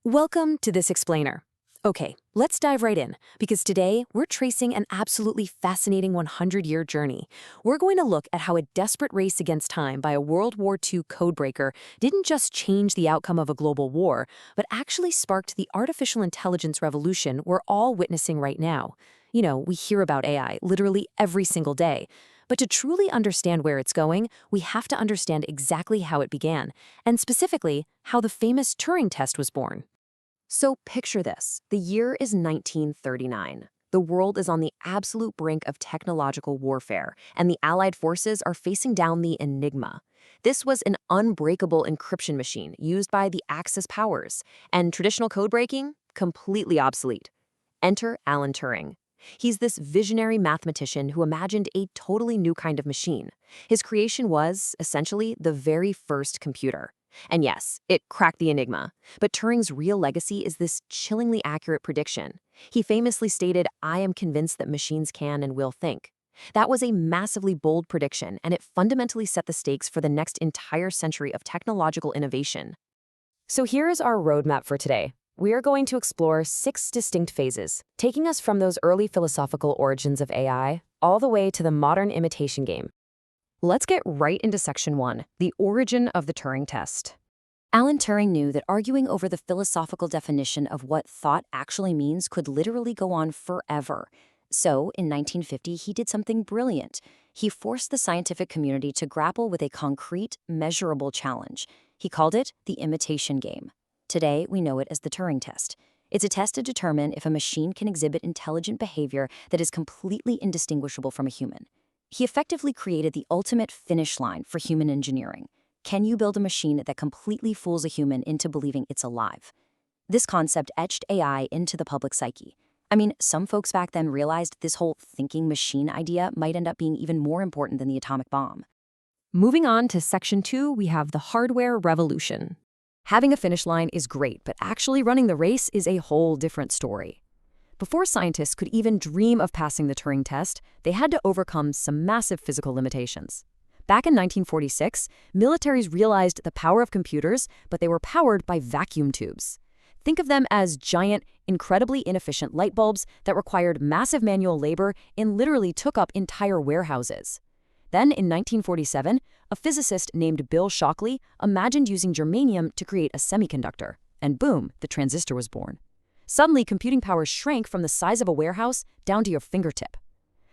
Welcome to this explainer. Okay, let's dive right in, because today we're tracing an absolutely fascinating 100-year journey. We're going to look at how a desperate race against time by a World War II codebreaker didn't just change the outcome of a global war, but actually sparked the artificial intelligence revolution we're all witnessing right now. You know, we hear about AI literally every single day. But to truly understand where it's going, we have to understand exactly how it began, and specifically, how the famous Turing test was born. So picture this. The year is 1939. The world is on the absolute brink of technological warfare, and the Allied forces are facing down the Enigma. This was an unbreakable encryption machine used by the Axis powers, and traditional code breaking, completely obsolete. Enter Alan Turing. He's this visionary mathematician who imagined a totally new kind of machine. His creation was, essentially, the very first computer. And yes, it cracked the Enigma. But Turing's real legacy is this chillingly accurate prediction. He famously stated, "I am convinced that machines can and will think." That was a massively bold prediction, and it fundamentally set the stakes for the next entire century of technological innovation. So here's our roadmap for today. We are going to explore 6 distinct phases, taking us from those early philosophical origins of AI all the way to the modern imitation game. Let's get right into Section 1, the origin of the Turing test. Alan Turing knew that arguing over the philosophical definition of what thought actually means could literally go on forever. So, in 1950, he did something brilliant. He forced the scientific community to grapple with a concrete, measurable challenge. He called it the imitation game. Today, we know it as the Turing test. It's a test to determine if a machine can exhibit intelligent behavior that is completely indistinguishable from a human. He effectively created the ultimate finish line for human engineering. Can you build a machine that completely fools a human into believing it's alive? This concept etched AI into the public psyche. I mean, some folks back then realized this whole thinking machine idea might end up being even more important than the atomic bomb. Moving on to Section 2, we have the hardware revolution. Having a finish line is great, but actually running the race is a whole different story. Before scientists could even dream of passing the Turing test, they had to overcome some massive physical limitations. Back in 1946, militaries realized the power of computers, but they were powered by vacuum tubes. Think of them as giant, incredibly inefficient light bulbs that required massive manual labor and literally took up entire warehouses. Then, in 1947, a physicist named Bill Shockley imagined using germanium to create a semiconductor, and boom, the transistor was born. Suddenly, computing power shrank from the size of a warehouse down to your fingertip.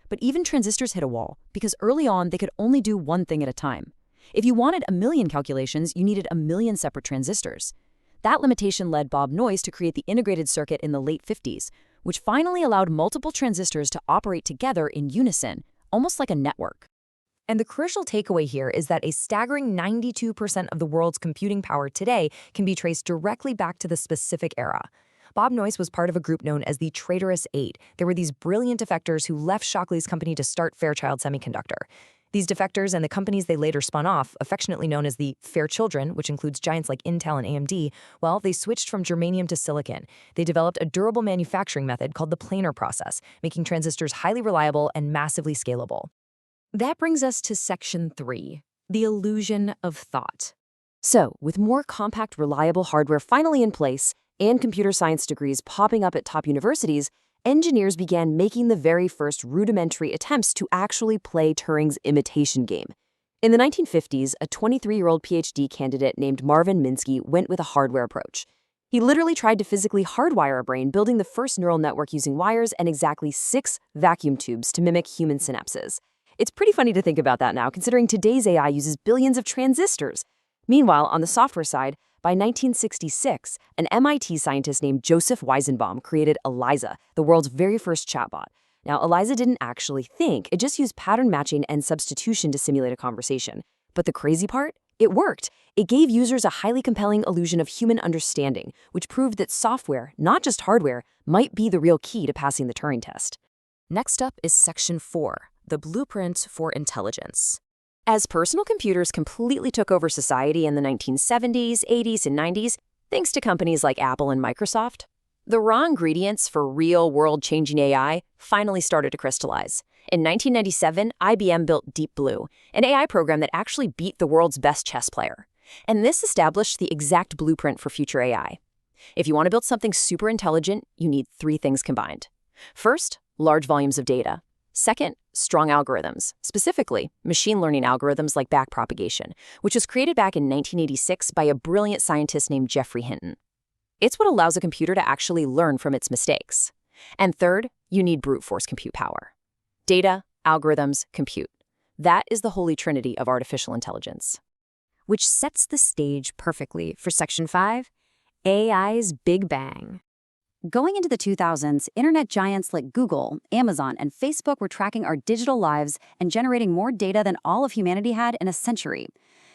But even transistors hit a wall, because early on they could only do one thing at a time. If you wanted a million calculations, you needed a million separate transistors. That limitation led Bob Noyce to create the integrated circuit in the late 50s, which finally allowed multiple transistors to operate together in unison, almost like a network. And the crucial takeaway here is that a staggering 92% of the world's computing power today can be traced directly back to the specific era. Bob Noyce was part of a group known as the Traitorous Eight. There were these brilliant defectors who left Shockley's company to start Fairchild Semiconductor. These defectors and the companies they later spun off, affectionately known as the Fair Children, which includes giants like Intel and AMD, well, they switched from germanium to silicon. They developed a durable manufacturing method called the planar process, making transistors highly reliable and massively scalable. That brings us to Section 3, the illusion of thought. So, with more compact, reliable hardware finally in place, and computer science degrees popping up at top universities, engineers began making the very first rudimentary attempts to actually play Turing's imitation game. In the 1950s, a 23-year-old PhD candidate named Marvin Minsky went with a hardware approach. He literally tried to physically hardwire a brain, building the first neural network using wires and exactly 6 vacuum tubes to mimic human synapses. It's pretty funny to think about that now, considering today's AI uses billions of transistors. Meanwhile, on the software side, by 1966, an MIT scientist named Joseph Weizenbaum created ELIZA, the world's very first chatbot. Now, ELIZA didn't actually think, it just used pattern matching and substitution to simulate a conversation. But the crazy part? It worked. It gave users a highly compelling illusion of human understanding, which proved that software, not just hardware, might be the real key to passing the Turing test. Next up is Section 4, the blueprint for intelligence. As personal computers completely took over society in the 1970s, 80s, and 90s, thanks to companies like Apple and Microsoft, the raw ingredients for real world-changing AI finally started to crystallize. In 1997, IBM built Deep Blue, an AI program that actually beat the world's best chess player. And this established the exact blueprint for future AI. If you want to build something super intelligent, you need three things combined. First, large volumes of data. Second, strong algorithms, specifically machine learning algorithms like backpropagation, which was created back in 1986 by a brilliant scientist named Geoffrey Hinton. It's what allows a computer to actually learn from its mistakes. And third, you need brute force compute power. Data, algorithms, compute. That is the holy trinity of artificial intelligence. Which sets the stage perfectly for Section 5, AI's Big Bang. Going into the 2000s, internet giants like Google, Amazon, and Facebook were tracking our digital lives and generating more data than all of humanity had in a century.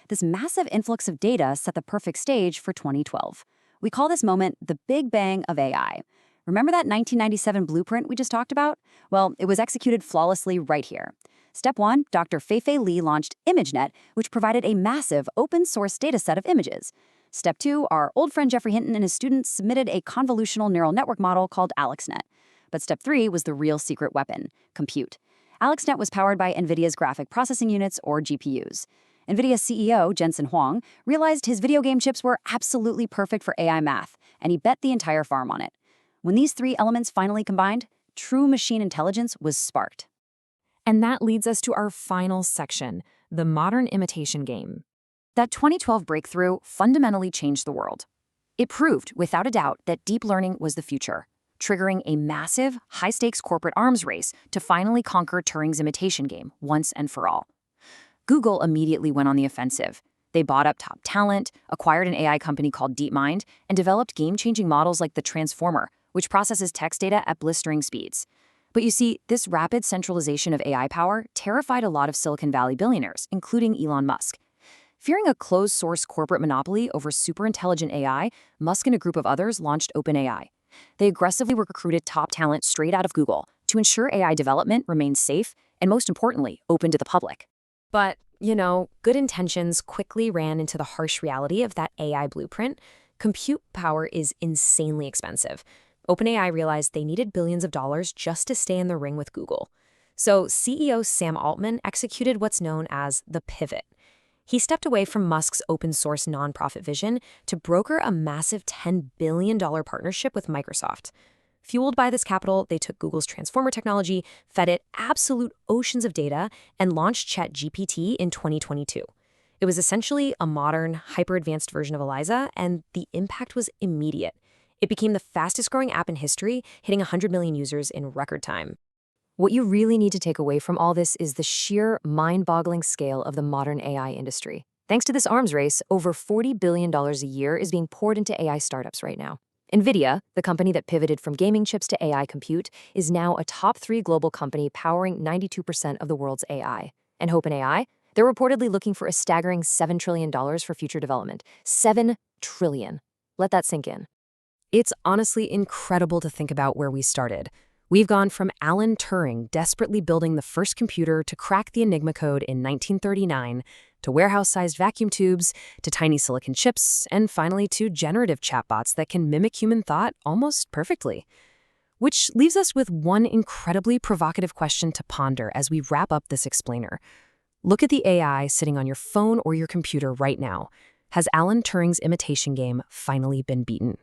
This massive influx of data set the perfect stage for 2012. We call this moment the Big Bang of AI. Remember that 1997 blueprint we just talked about? Well, it was executed flawlessly right here. Step 1, Dr. Fei-Fei Li launched ImageNet, which provided a massive open-source dataset of images. Step 2, our old friend Geoffrey Hinton and his students submitted a convolutional neural network model called AlexNet. But Step 3 was the real secret weapon, compute. AlexNet was powered by Nvidia's graphic processing units, or GPUs. Nvidia CEO Jensen Huang realized his video game chips were absolutely perfect for AI math, and he bet the entire farm on it. When these three elements finally combined, true machine intelligence was sparked. And that leads us to our final section, the modern imitation game. That 2012 breakthrough fundamentally changed the world. It proved, without a doubt, that deep learning was the future, triggering a massive, high-stakes corporate arms race to finally conquer Turing's imitation game once and for all. Google immediately went on the offensive. They bought up top talent, acquired an AI company called DeepMind, and developed game-changing models like the Transformer, which processes text data at blistering speeds. But you see, this rapid centralization of AI power terrified a lot of Silicon Valley billionaires, including Elon Musk. Fearing a closed-source corporate monopoly over super-intelligent AI, Musk and a group of others launched OpenAI. They aggressively recruited top talent straight out of Google to ensure AI development remains safe and, most importantly, open to the public. But, good intentions quickly ran into the harsh reality of that AI blueprint. Compute power is insanely expensive. OpenAI realized they needed billions of dollars just to stay in the ring with Google. So CEO Sam Altman executed what's known as the pivot. He stepped away from Musk's open-source nonprofit vision to broker a massive $10 billion partnership with Microsoft. Fueled by this capital, they took Google's Transformer technology, fed it absolute oceans of data, and launched ChatGPT in 2022. It was essentially a modern, hyper-advanced version of ELIZA, and the impact was immediate. It became the fastest-growing app in history, hitting 100 million users in record time. What you really need to take away from all this is the sheer mind-boggling scale of the modern AI industry. Thanks to this arms race, over $40 billion a year is being poured into AI startups right now. Nvidia, the company that pivoted from gaming chips to AI compute, is now a top 3 global company powering 92% of the world's AI. And OpenAI, they're reportedly looking for a staggering $7 trillion for future development. $7 trillion. Let that sink in. It's honestly incredible to think about where we started. We've gone from Alan Turing desperately building the first computer to crack the Enigma code in 1939, to warehouse-sized vacuum tubes, to tiny silicon chips, and finally to generative chatbots that can mimic human thought almost perfectly. Which leaves us with one incredibly provocative question to ponder as we wrap up this explainer. Look at the AI sitting on your phone or your computer right now. Has Alan Turing's imitation game finally been beaten?